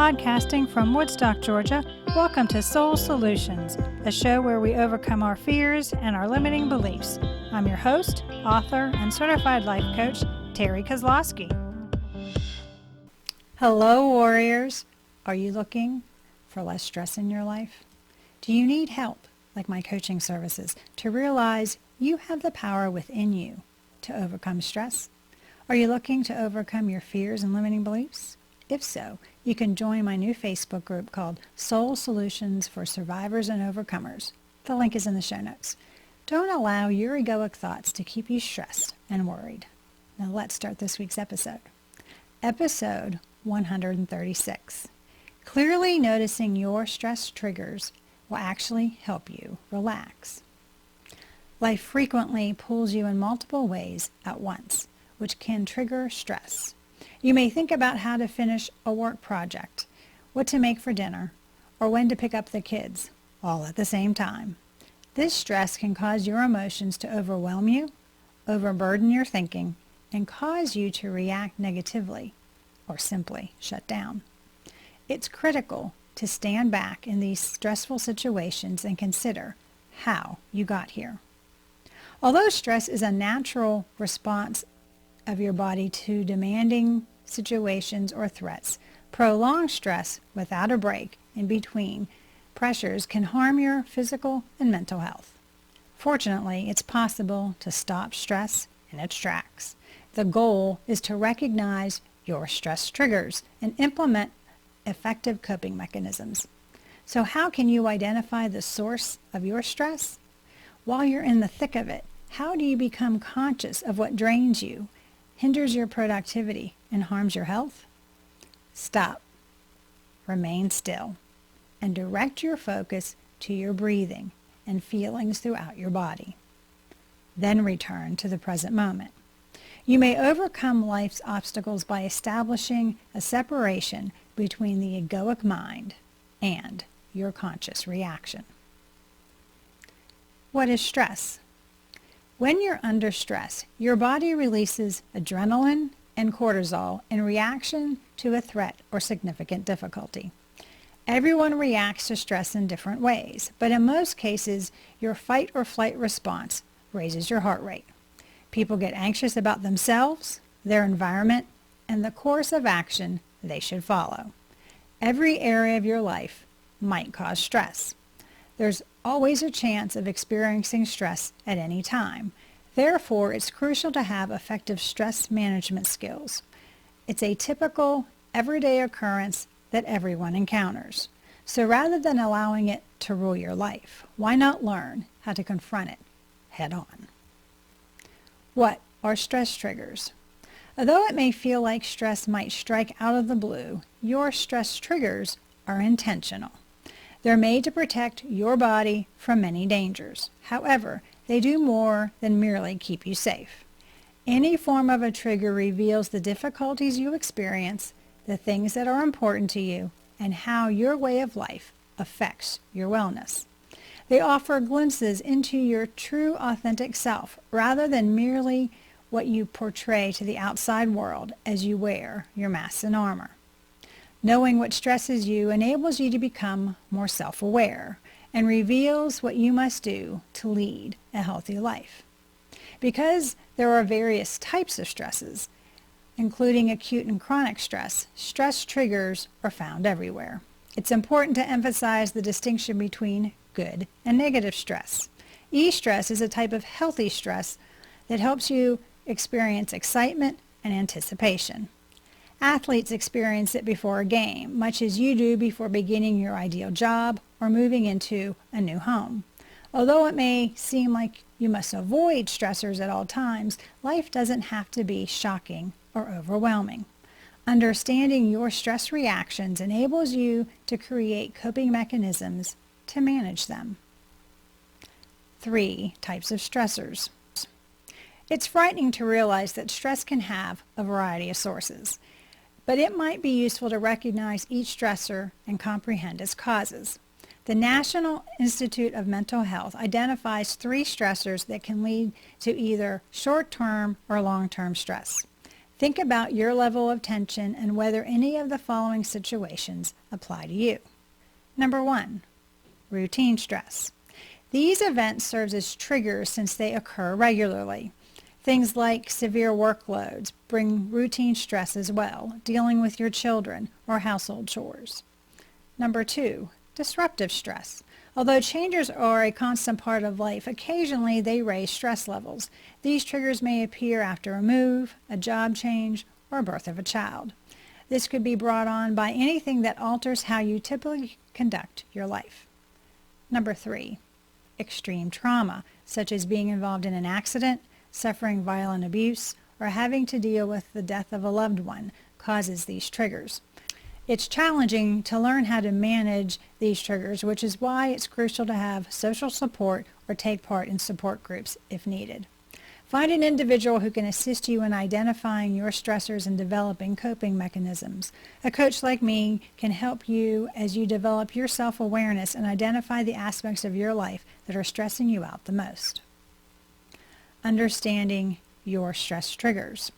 Podcasting from Woodstock, Georgia, welcome to Soul Solutions, a show where we overcome our fears and our limiting beliefs. I'm your host, author, and certified life coach, Terry Kozlowski. Hello, warriors. Are you looking for less stress in your life? Do you need help, like my coaching services, to realize you have the power within you to overcome stress? Are you looking to overcome your fears and limiting beliefs? If so, you can join my new Facebook group called Soul Solutions for Survivors and Overcomers. The link is in the show notes. Don't allow your egoic thoughts to keep you stressed and worried. Now let's start this week's episode. Episode 136. Clearly noticing your stress triggers will actually help you relax. Life frequently pulls you in multiple ways at once, which can trigger stress. You may think about how to finish a work project, what to make for dinner, or when to pick up the kids, all at the same time. This stress can cause your emotions to overwhelm you, overburden your thinking, and cause you to react negatively or simply shut down. It's critical to stand back in these stressful situations and consider how you got here. Although stress is a natural response of your body to demanding situations or threats, prolonged stress without a break in between pressures can harm your physical and mental health. Fortunately, it's possible to stop stress in its tracks. The goal is to recognize your stress triggers and implement effective coping mechanisms. So how can you identify the source of your stress? While you're in the thick of it, how do you become conscious of what drains you, hinders your productivity, and harms your health? Stop, remain still, and direct your focus to your breathing and feelings throughout your body. Then return to the present moment. You may overcome life's obstacles by establishing a separation between the egoic mind and your conscious reaction. What is stress? When you're under stress, your body releases adrenaline and cortisol in reaction to a threat or significant difficulty. Everyone reacts to stress in different ways, but in most cases, your fight or flight response raises your heart rate. People get anxious about themselves, their environment, and the course of action they should follow. Every area of your life might cause stress. There's always a chance of experiencing stress at any time. Therefore, it's crucial to have effective stress management skills. It's a typical, everyday occurrence that everyone encounters. So rather than allowing it to rule your life, why not learn how to confront it head on? What are stress triggers? Although it may feel like stress might strike out of the blue, your stress triggers are intentional. They're made to protect your body from many dangers. However, they do more than merely keep you safe. Any form of a trigger reveals the difficulties you experience, the things that are important to you, and how your way of life affects your wellness. They offer glimpses into your true authentic self rather than merely what you portray to the outside world as you wear your masks and armor. Knowing what stresses you enables you to become more self-aware and reveals what you must do to lead a healthy life. Because there are various types of stresses, including acute and chronic stress, stress triggers are found everywhere. It's important to emphasize the distinction between good and negative stress. E-stress is a type of healthy stress that helps you experience excitement and anticipation. Athletes experience it before a game, much as you do before beginning your ideal job or moving into a new home. Although it may seem like you must avoid stressors at all times, life doesn't have to be shocking or overwhelming. Understanding your stress reactions enables you to create coping mechanisms to manage them. 3 types of stressors. It's frightening to realize that stress can have a variety of sources, but it might be useful to recognize each stressor and comprehend its causes. The National Institute of Mental Health identifies 3 stressors that can lead to either short-term or long-term stress. Think about your level of tension and whether any of the following situations apply to you. Number 1, routine stress. These events serve as triggers since they occur regularly. Things like severe workloads bring routine stress as well, dealing with your children or household chores. Number 2, disruptive stress. Although changes are a constant part of life, occasionally they raise stress levels. These triggers may appear after a move, a job change, or a birth of a child. This could be brought on by anything that alters how you typically conduct your life. Number 3, extreme trauma, such as being involved in an accident, suffering violent abuse, or having to deal with the death of a loved one, causes these triggers. It's challenging to learn how to manage these triggers, which is why it's crucial to have social support or take part in support groups if needed. Find an individual who can assist you in identifying your stressors and developing coping mechanisms. A coach like me can help you as you develop your self-awareness and identify the aspects of your life that are stressing you out the most. Understanding your stress triggers.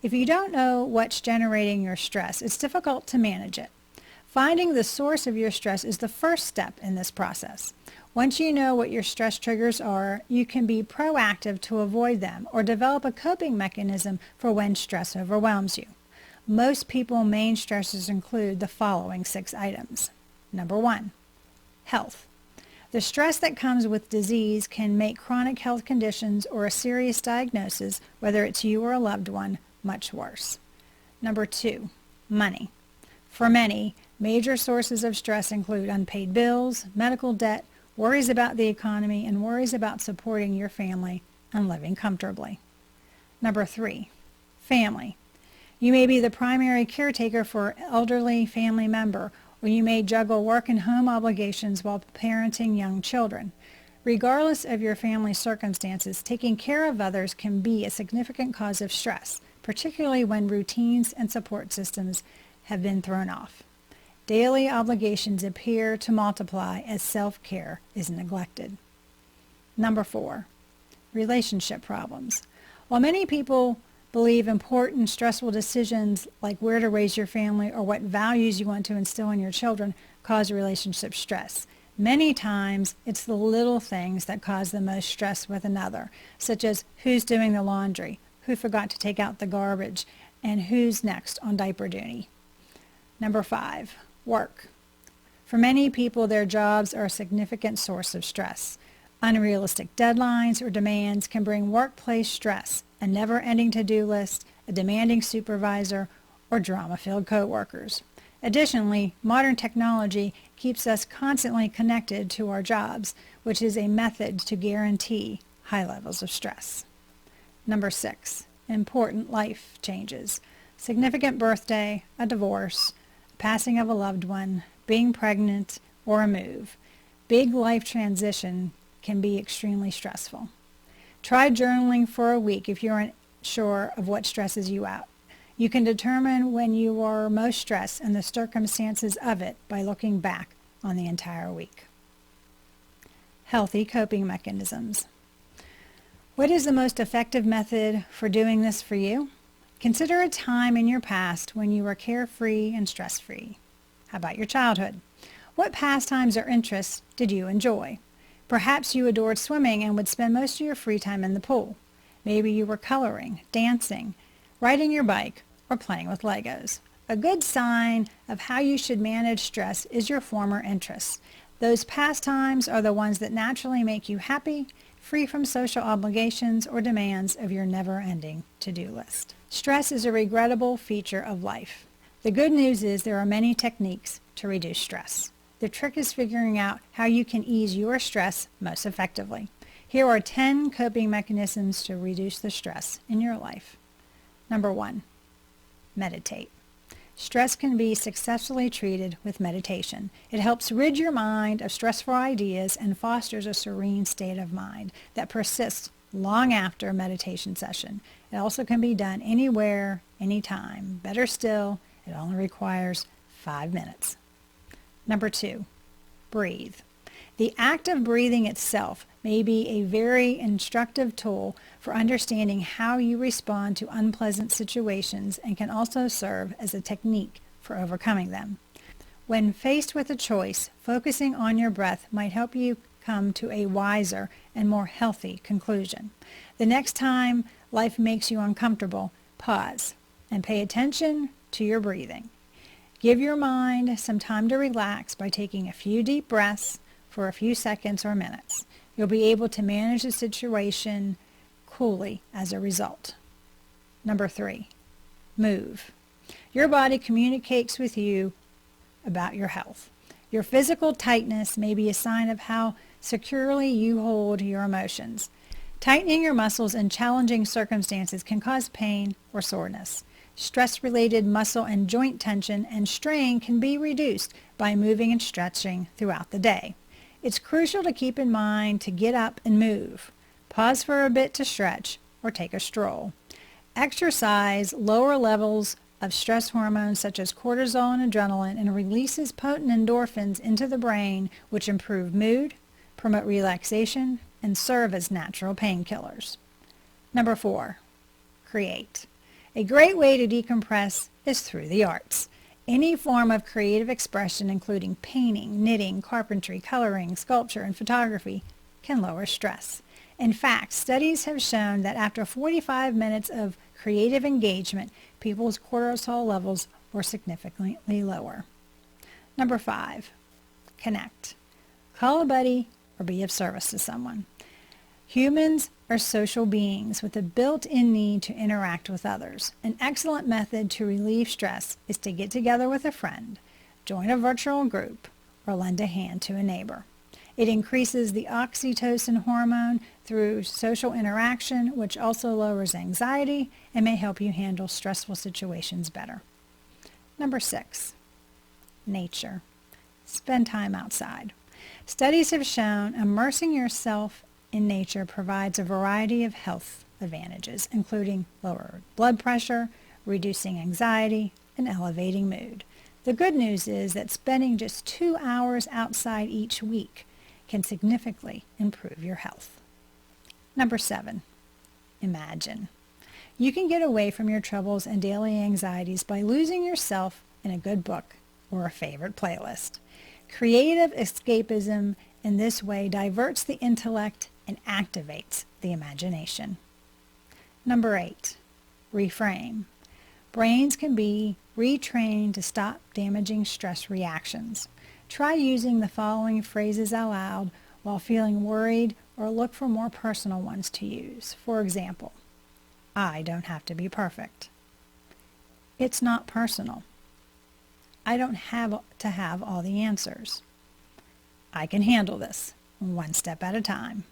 If you don't know what's generating your stress, it's difficult to manage it. Finding the source of your stress is the first step in this process. Once you know what your stress triggers are, you can be proactive to avoid them or develop a coping mechanism for when stress overwhelms you. Most people's main stressors include the following 6 items. Number 1, health. The stress that comes with disease can make chronic health conditions or a serious diagnosis, whether it's you or a loved one, much worse. Number 2, money. For many, major sources of stress include unpaid bills, medical debt, worries about the economy, and worries about supporting your family and living comfortably. Number 3, family. You may be the primary caretaker for an elderly family member, or you may juggle work and home obligations while parenting young children. Regardless of your family's circumstances, taking care of others can be a significant cause of stress, particularly when routines and support systems have been thrown off. Daily obligations appear to multiply as self-care is neglected. Number 4, relationship problems. While many people believe important, stressful decisions like where to raise your family or what values you want to instill in your children cause relationship stress, many times it's the little things that cause the most stress with another, such as who's doing the laundry, who forgot to take out the garbage, and who's next on diaper duty. Number 5, work. For many people, their jobs are a significant source of stress. Unrealistic deadlines or demands can bring workplace stress, a never-ending to-do list, a demanding supervisor, or drama-filled coworkers. Additionally, modern technology keeps us constantly connected to our jobs, which is a method to guarantee high levels of stress. Number 6, important life changes. Significant birthday, a divorce, passing of a loved one, being pregnant, or a move. Big life transition can be extremely stressful. Try journaling for a week if you aren't sure of what stresses you out. You can determine when you are most stressed and the circumstances of it by looking back on the entire week. Healthy coping mechanisms. What is the most effective method for doing this for you? Consider a time in your past when you were carefree and stress-free. How about your childhood? What pastimes or interests did you enjoy? Perhaps you adored swimming and would spend most of your free time in the pool. Maybe you were coloring, dancing, riding your bike, or playing with Legos. A good sign of how you should manage stress is your former interests. Those pastimes are the ones that naturally make you happy, free from social obligations or demands of your never-ending to-do list. Stress is a regrettable feature of life. The good news is there are many techniques to reduce stress. The trick is figuring out how you can ease your stress most effectively. Here are 10 coping mechanisms to reduce the stress in your life. Number 1, meditate. Stress can be successfully treated with meditation. It helps rid your mind of stressful ideas and fosters a serene state of mind that persists long after a meditation session. It also can be done anywhere, anytime. Better still, it only requires 5 minutes. Number 2, breathe. The act of breathing itself may be a very instructive tool for understanding how you respond to unpleasant situations and can also serve as a technique for overcoming them. When faced with a choice, focusing on your breath might help you come to a wiser and more healthy conclusion. The next time life makes you uncomfortable, pause and pay attention to your breathing. Give your mind some time to relax by taking a few deep breaths for a few seconds or minutes. You'll be able to manage the situation coolly as a result. Number 3, move. Your body communicates with you about your health. Your physical tightness may be a sign of how securely you hold your emotions. Tightening your muscles in challenging circumstances can cause pain or soreness. Stress-related muscle and joint tension and strain can be reduced by moving and stretching throughout the day. It's crucial to keep in mind to get up and move. Pause for a bit to stretch or take a stroll. Exercise lower levels of stress hormones such as cortisol and adrenaline and releases potent endorphins into the brain, which improve mood, promote relaxation, and serve as natural painkillers. Number 4, create. A great way to decompress is through the arts. Any form of creative expression, including painting, knitting, carpentry, coloring, sculpture, and photography, can lower stress. In fact, studies have shown that after 45 minutes of creative engagement, people's cortisol levels were significantly lower. Number 5, connect. Call a buddy or be of service to someone. Humans are social beings with a built-in need to interact with others. An excellent method to relieve stress is to get together with a friend, join a virtual group, or lend a hand to a neighbor. It increases the oxytocin hormone through social interaction, which also lowers anxiety and may help you handle stressful situations better. Number 6, nature. Spend time outside. Studies have shown immersing yourself in nature provides a variety of health advantages, including lower blood pressure, reducing anxiety, and elevating mood. The good news is that spending just 2 hours outside each week can significantly improve your health. Number 7, imagine. You can get away from your troubles and daily anxieties by losing yourself in a good book or a favorite playlist. Creative escapism in this way diverts the intellect and activates the imagination. Number 8, reframe. Brains can be retrained to stop damaging stress reactions. Try using the following phrases aloud while feeling worried, or look for more personal ones to use. For example, I don't have to be perfect. It's not personal. I don't have to have all the answers. I can handle this, one step at a time.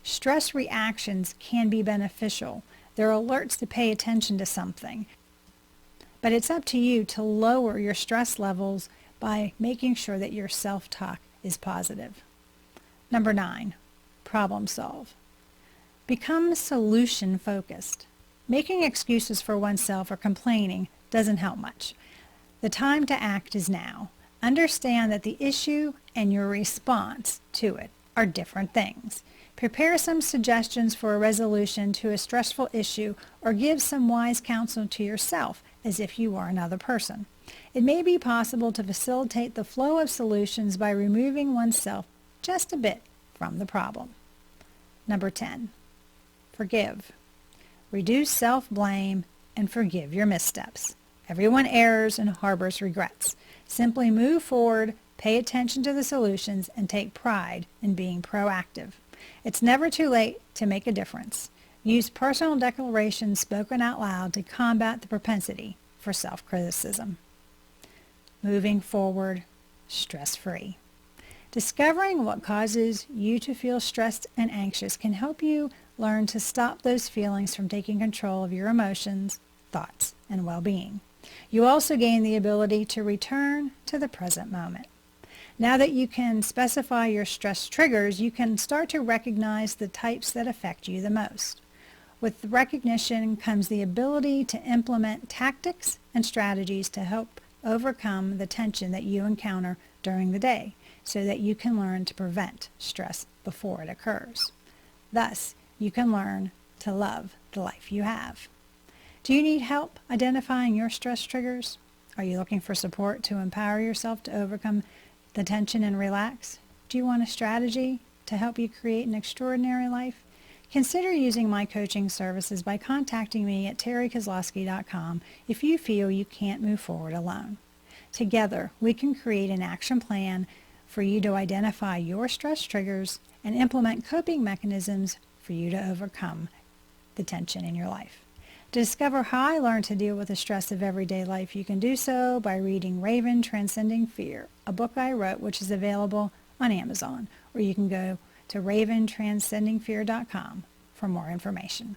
Stress reactions can be beneficial. They're alerts to pay attention to something. But it's up to you to lower your stress levels by making sure that your self-talk is positive. Number 9, problem solve. Become solution-focused. Making excuses for oneself or complaining doesn't help much. The time to act is now. Understand that the issue and your response to it are different things. Prepare some suggestions for a resolution to a stressful issue, or give some wise counsel to yourself as if you are another person. It may be possible to facilitate the flow of solutions by removing oneself just a bit from the problem. Number 10, forgive. Reduce self-blame and forgive your missteps. Everyone errs and harbors regrets. Simply move forward, pay attention to the solutions, and take pride in being proactive. It's never too late to make a difference. Use personal declarations spoken out loud to combat the propensity for self-criticism. Moving forward, stress-free. Discovering what causes you to feel stressed and anxious can help you learn to stop those feelings from taking control of your emotions, thoughts, and well-being. You also gain the ability to return to the present moment. Now that you can specify your stress triggers, you can start to recognize the types that affect you the most. With recognition comes the ability to implement tactics and strategies to help overcome the tension that you encounter during the day so that you can learn to prevent stress before it occurs. Thus, you can learn to love the life you have. Do you need help identifying your stress triggers? Are you looking for support to empower yourself to overcome the tension and relax? Do you want a strategy to help you create an extraordinary life? Consider using my coaching services by contacting me at terrykozlowski.com if you feel you can't move forward alone. Together, we can create an action plan for you to identify your stress triggers and implement coping mechanisms for you to overcome the tension in your life. To discover how I learned to deal with the stress of everyday life, you can do so by reading Raven Transcending Fear, a book I wrote which is available on Amazon, or you can go to raventranscendingfear.com for more information.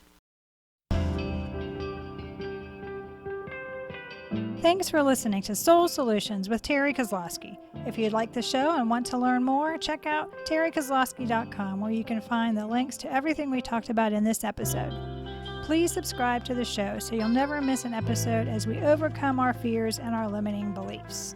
Thanks for listening to Soul Solutions with Terry Kozlowski. If you'd like the show and want to learn more, check out terrykozlowski.com where you can find the links to everything we talked about in this episode. Please subscribe to the show so you'll never miss an episode as we overcome our fears and our limiting beliefs.